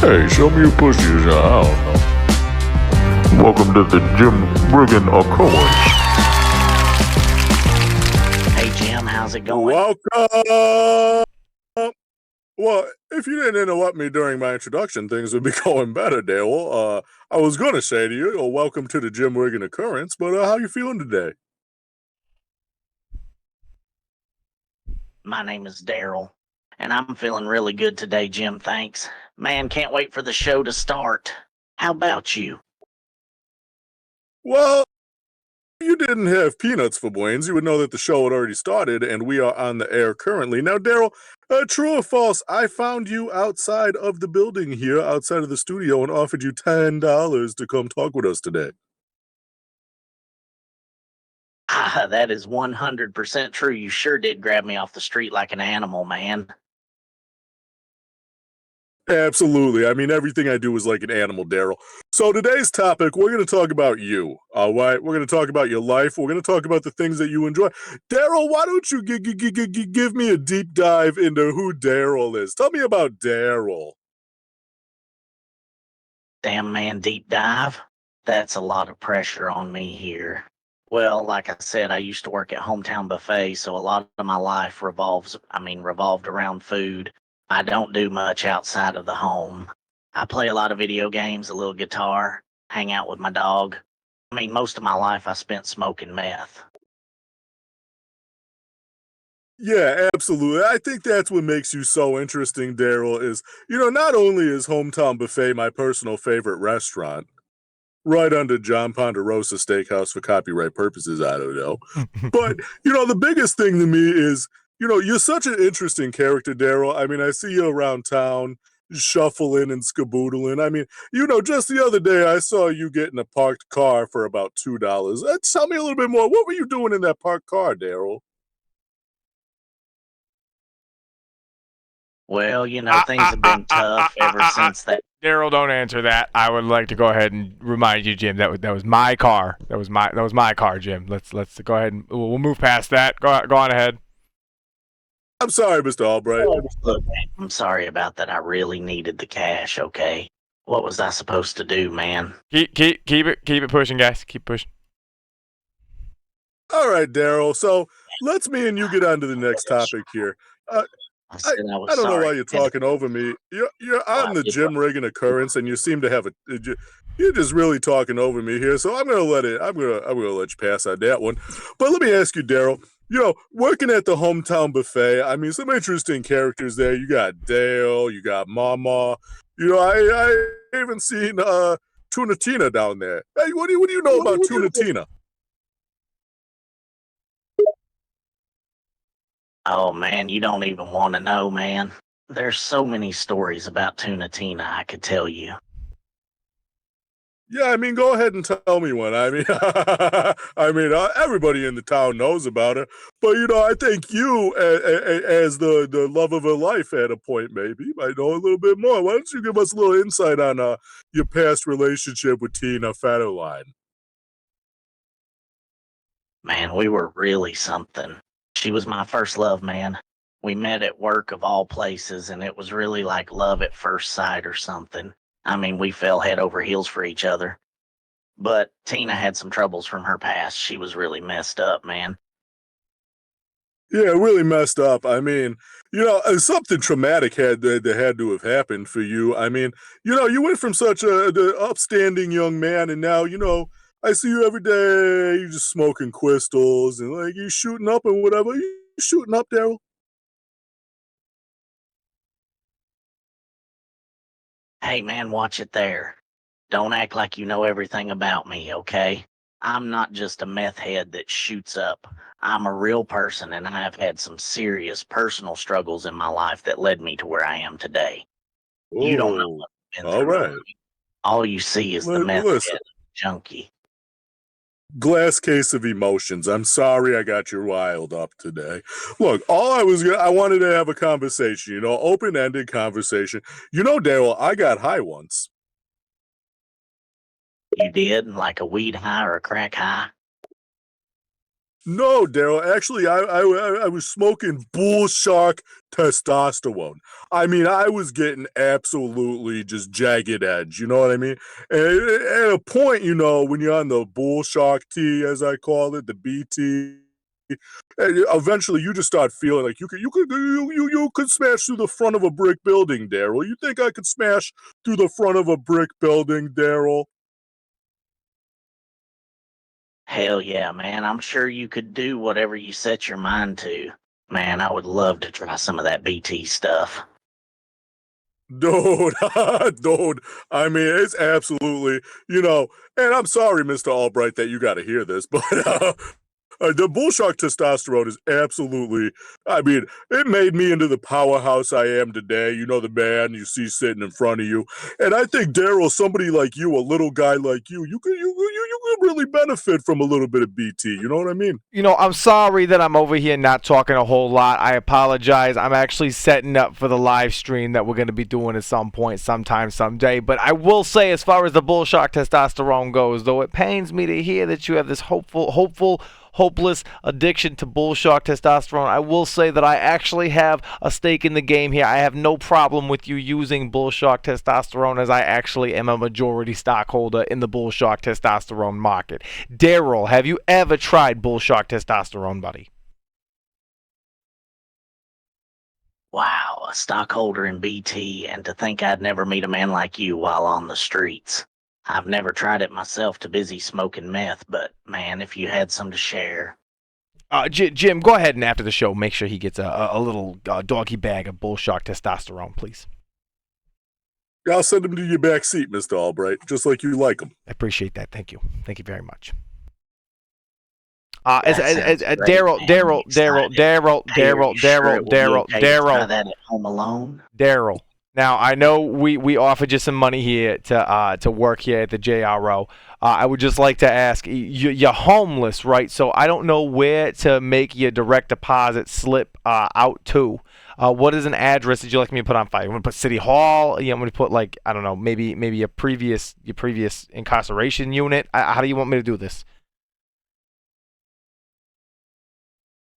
Hey, show me your pussies. I don't know. Welcome to the Jim Riggin Occurrence. Hey Jim, how's it going? Welcome. Well, if you didn't interrupt me during my introduction, things would be going better, Darryl. I was going to say to you, welcome to the Jim Riggin Occurrence, but how you feeling today? My name is Darryl, and I'm feeling really good today, Jim. Thanks. Man, can't wait for the show to start. How about you? Well, if you didn't have peanuts for brains, you would know that the show had already started, and we are on the air currently. Now, Darryl, true or false, I found you outside of the building here, outside of the studio, and offered you $10 to come talk with us today. Ah, that is 100% true. You sure did grab me off the street like an animal, man. Absolutely. I mean, everything I do is like an animal, Darryl. So today's topic, we're going to talk about you. All right, we're going to talk about your life. We're going to talk about the things that you enjoy. Darryl, why don't you give me a deep dive into who Darryl is? Tell me about Darryl. Damn, man, deep dive? That's a lot of pressure on me here. Well, like I said, I used to work at Hometown Buffet, so a lot of my life revolved around food. I don't do much outside of the home. I play a lot of video games, a little guitar, hang out with my dog. Most of my life I spent smoking meth. Yeah, absolutely. I think that's what makes you so interesting, Darryl, is, not only is Hometown Buffet my personal favorite restaurant, right under John Ponderosa Steakhouse for copyright purposes, I don't know. But, the biggest thing to me is, you're such an interesting character, Darryl. I mean, I see you around town shuffling and skaboodling. I mean, just the other day I saw you get in a parked car for about $2. Tell me a little bit more. What were you doing in that parked car, Darryl? Well, things have been tough ever since that. Darryl, don't answer that. I would like to go ahead and remind you, Jim, that was my car. That was my car, Jim. Let's go ahead and we'll move past that. Go on ahead. I'm sorry, Mr. Albright. Look, man, I'm sorry about that. I really needed the cash, okay? What was I supposed to do, man? Keep it pushing, guys. Keep pushing. All right, Darryl. So let's me and you get on to the next topic here. I said I was I don't know sorry. why you're talking over me. You're on the Jim Riggin Occurrence, and you seem to have you're just really talking over me here. So I'm gonna let you pass on that one. But let me ask you, Darryl. Working at the Hometown Buffet, I mean, some interesting characters there. You got Dale, you got Mama. I even seen Tuna Tina down there. Hey, what do you know about Tuna Tina? Oh, man, you don't even want to know, man. There's so many stories about Tuna Tina I could tell you. Yeah, I mean, go ahead and tell me one. I mean, everybody in the town knows about her, but I think you, as the love of her life, at a point maybe might know a little bit more. Why don't you give us a little insight on your past relationship with Tina Federline? Man, we were really something. She was my first love, man. We met at work of all places, and it was really like love at first sight or something. We fell head over heels for each other. But Tina had some troubles from her past. She was really messed up, man. Yeah, really messed up. I mean, something traumatic that had to have happened for you. I mean, you went from such the upstanding young man, and now, I see you every day. You just smoking crystals and like you shooting up and whatever. You shooting up, Darryl? Hey, man, watch it there. Don't act like you know everything about me, okay? I'm not just a meth head that shoots up. I'm a real person, and I have had some serious personal struggles in my life that led me to where I am today. You don't know Oh, what I've been all through. right. All you see is the meth Listen, head junkie. glass case of emotions. I'm sorry I got you riled up today. Look, I wanted to have a conversation, open-ended conversation. Darryl, I got high once. You did, like a weed high or a crack high? No, Darryl. Actually, I was smoking bull shark testosterone. I mean, I was getting absolutely just jagged edge. You know what I mean? And at a point, when you're on the bull shark tea, as I call it, the BT. And eventually, you just start feeling like you could smash through the front of a brick building, Darryl. You think I could smash through the front of a brick building, Darryl? Hell yeah, man. I'm sure you could do whatever you set your mind to. Man, I would love to try some of that BT stuff. Dude, dude, I mean, it's absolutely, and I'm sorry, Mr. Albright, that you got to hear this, but the bull shark testosterone is absolutely, I mean, it made me into the powerhouse I am today. You know, the man you see sitting in front of you. And I think, Darryl, somebody like you, a little guy like you could really benefit from a little bit of BT. You know what I mean? I'm sorry that I'm over here not talking a whole lot. I apologize. I'm actually setting up for the live stream that we're going to be doing at some point, sometime, someday. But I will say, as far as the bull shark testosterone goes, though it pains me to hear that you have this hopeless addiction to bull shark testosterone, I will say that I actually have a stake in the game here. I have no problem with you using bull shark testosterone, as I actually am a majority stockholder in the bull shark testosterone market. Darryl, have you ever tried bull shark testosterone, buddy? Wow, a stockholder in BT, and to think I'd never meet a man like you while on the streets. I've never tried it myself, too busy smoking meth, but man, if you had some to share. Jim, go ahead and after the show, make sure he gets a little doggy bag of bull shark testosterone, please. I'll send him to your back seat, Mr. Albright, just like you like him. I appreciate that. Thank you. Thank you very much. Try that at home alone. Darryl. Now, I know we offered you some money here to work here at the JRO. I would just like to ask, you're homeless, right? So I don't know where to make your direct deposit slip out to. What is an address that you like me to put on file? You want to put City Hall? I'm going to put, like, I don't know, maybe your previous incarceration unit? How do you want me to do this?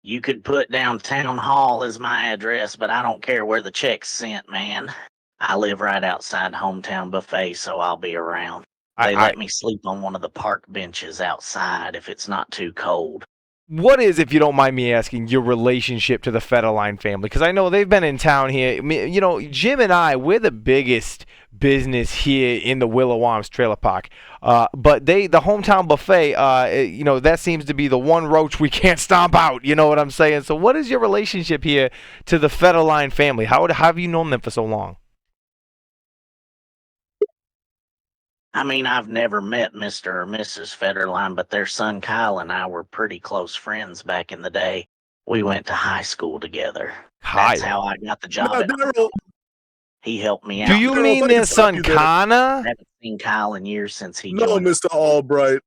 You could put down Town Hall as my address, but I don't care where the check's sent, man. I live right outside Hometown Buffet, so I'll be around. They let me sleep on one of the park benches outside if it's not too cold. What is, if you don't mind me asking, your relationship to the Federline family? Because I know they've been in town here. Jim and I, we're the biggest business here in the Willow Arms Trailer Park. But the Hometown Buffet, that seems to be the one roach we can't stomp out. You know what I'm saying? So what is your relationship here to the Federline family? How have you known them for so long? I mean, I've never met Mr. or Mrs. Federline, but their son Kyle and I were pretty close friends back in the day. We went to high school together. That's how I got the job. He helped me out. Do you mean their son Connor? I haven't seen Kyle in years since he joined. No, Mr. Albright.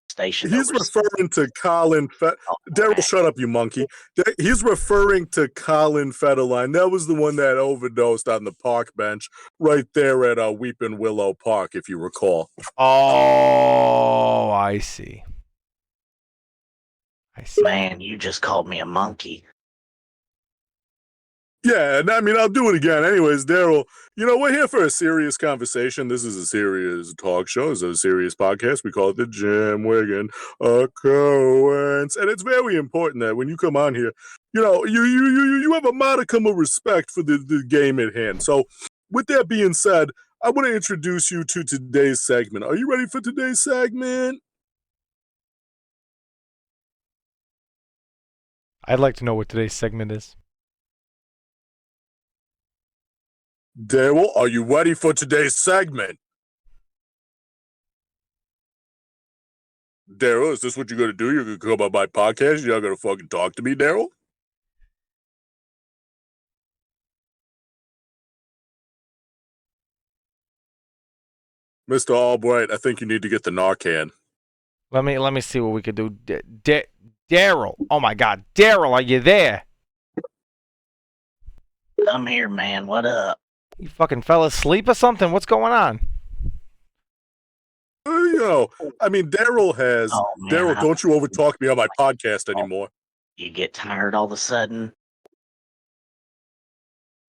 Station. He's referring to Colin. Darryl, shut up, you monkey. He's referring to Colin Federline. That was the one that overdosed on the park bench right there at Weeping Willow Park, if you recall. Oh, I see. Man, you just called me a monkey. Yeah, and I mean, I'll do it again. Anyways, Darryl, we're here for a serious conversation. This is a serious talk show. It's a serious podcast. We call it the Jim Wiggin Occurrence. And it's very important that when you come on here, you have a modicum of respect for the game at hand. So with that being said, I want to introduce you to today's segment. Are you ready for today's segment? I'd like to know what today's segment is. Darryl, are you ready for today's segment? Darryl, is this what you're going to do? You're going to come on my podcast? You're not going to fucking talk to me, Darryl? Mr. Albright, I think you need to get the Narcan. Let me see what we could do. Darryl, oh my God, Darryl, are you there? I'm here, man. What up? You fucking fell asleep or something? What's going on? I mean, Oh man, Darryl, don't you overtalk me on my podcast anymore. you get tired all of a sudden.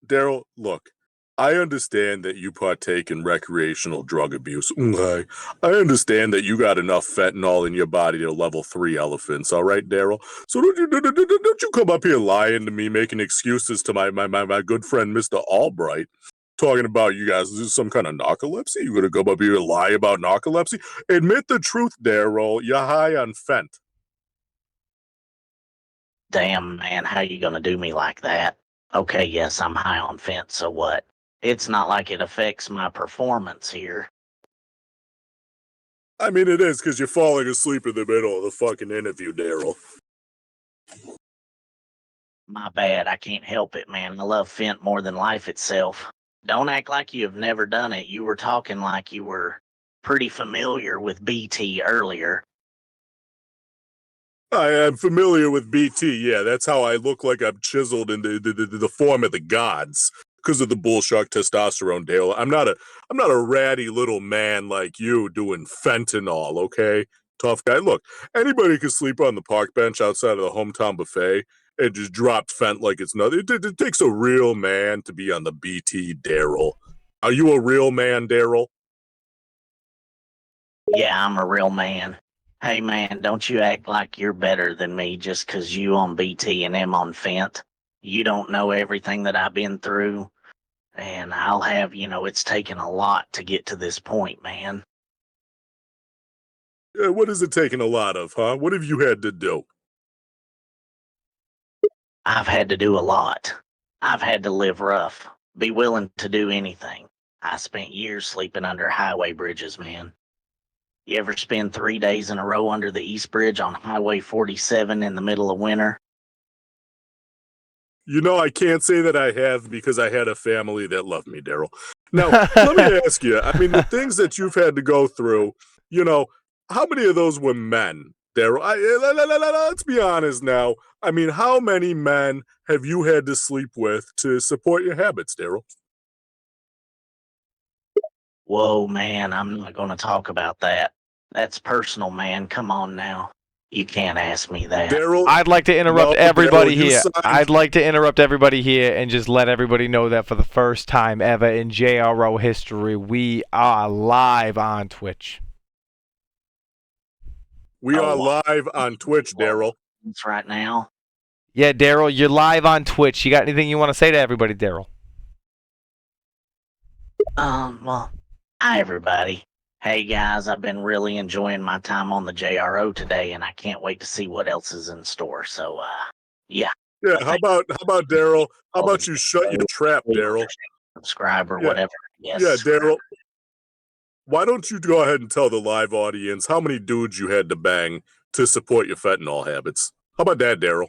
Darryl, look, I understand that you partake in recreational drug abuse. Okay. I understand that you got enough fentanyl in your body to level 3 elephants, all right, Darryl? So don't you come up here lying to me, making excuses to my good friend Mr. Albright, talking about you guys this is some kind of narcolepsy? You gonna come up here and lie about narcolepsy? Admit the truth, Darryl. You're high on fent. Damn, man, how you gonna do me like that? Okay, yes, I'm high on fence, so what? It's not like it affects my performance here. I mean, it is because you're falling asleep in the middle of the fucking interview, Darryl. My bad, I can't help it, man. I love Fent more than life itself. Don't act like you have never done it. You were talking like you were pretty familiar with BT earlier. I am familiar with BT. Yeah, that's how I look like I'm chiseled in the form of the gods because of the bullshark testosterone, Dale. I'm not a ratty little man like you doing fentanyl. Okay, tough guy. Look, anybody can sleep on the park bench outside of the hometown buffet and just drop fent like it's nothing. It takes a real man to be on the BT, Darryl. Are you a real man, Darryl? Yeah, I'm a real man. Hey, man, don't you act like you're better than me just 'cause you on BT and I'm on Fent. You don't know everything that I've been through. And I'll have, it's taken a lot to get to this point, man. What is it taking a lot of, huh? What have you had to do? I've had to do a lot. I've had to live rough, be willing to do anything. I spent years sleeping under highway bridges, man. You ever spend 3 days in a row under the East Bridge on Highway 47 in the middle of winter? I can't say that I have because I had a family that loved me, Darryl. Now, let me ask you, I mean, the things that you've had to go through, how many of those were men, Darryl? Let's be honest now. I mean, how many men have you had to sleep with to support your habits, Darryl? Whoa, man, I'm not going to talk about that. That's personal, man. Come on now. You can't ask me that. Darryl, I'd like to interrupt no, everybody Darryl, you here. signed- I'd like to interrupt everybody here and just let everybody know that for the first time ever in JRO history, we are live on Twitch. We are live on Twitch, Darryl. It's right now. Yeah, Darryl, you're live on Twitch. You got anything you want to say to everybody, Darryl? Well, hi, everybody. Hey, guys, I've been really enjoying my time on the JRO today, and I can't wait to see what else is in store. So, yeah. Yeah, how about Darryl? How about you shut your trap, Darryl? Subscribe or Yeah. whatever. Yes. Yeah, Darryl. Why don't you go ahead and tell the live audience how many dudes you had to bang to support your fentanyl habits? How about that, Darryl?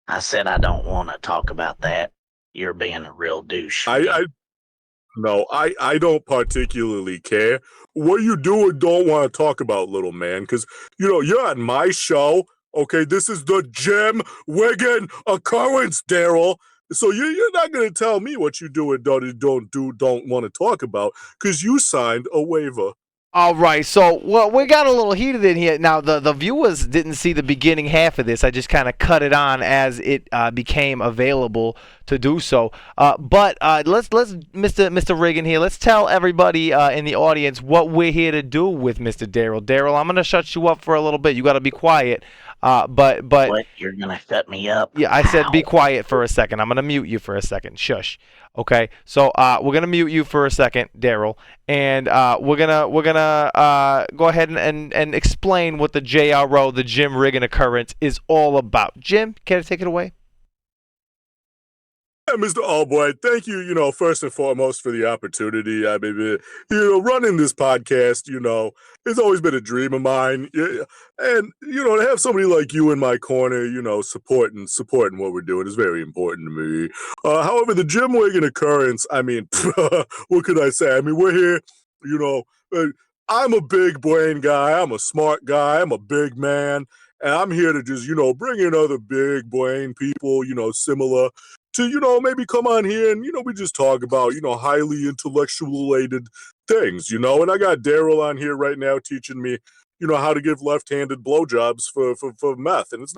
I said I don't want to talk about that. You're being a real douche. No, I don't particularly care. What you do or don't want to talk about, little man, because, you're on my show, okay? This is the Jim Wiggin occurrence, Darryl. So you're not going to tell me what you do and don't want to talk about, because you signed a waiver. All right, so we got a little heated in here. Now the viewers didn't see the beginning half of this. I just kind of cut it on as it became available to do so. But let's Mr. Reagan here. Let's tell everybody in the audience what we're here to do with Mr. Darryl. Darryl, I'm gonna shut you up for a little bit. You got to be quiet. But what? You're gonna shut me up? Yeah, I said be quiet for a second. I'm gonna mute you for a second. Shush. Okay, so we're gonna mute you for a second, Darryl, and we're gonna go ahead and explain what the JRO, the Jim Riggin occurrence, is all about. Jim, can I take it away? Yeah, Mr. Albright, thank you, first and foremost for the opportunity. I mean, running this podcast, it's always been a dream of mine. Yeah, and, to have somebody like you in my corner, supporting what we're doing is very important to me. However, the Jim Wiggin occurrence, I mean, what could I say? I mean, we're here, I'm a big brain guy. I'm a smart guy. I'm a big man. And I'm here to just, bring in other big brain people, similar to, maybe come on here and, we just talk about, highly intellectual-related things, you know. And I got Darryl on here right now teaching me, you know, how to give left-handed blowjobs for meth, and it's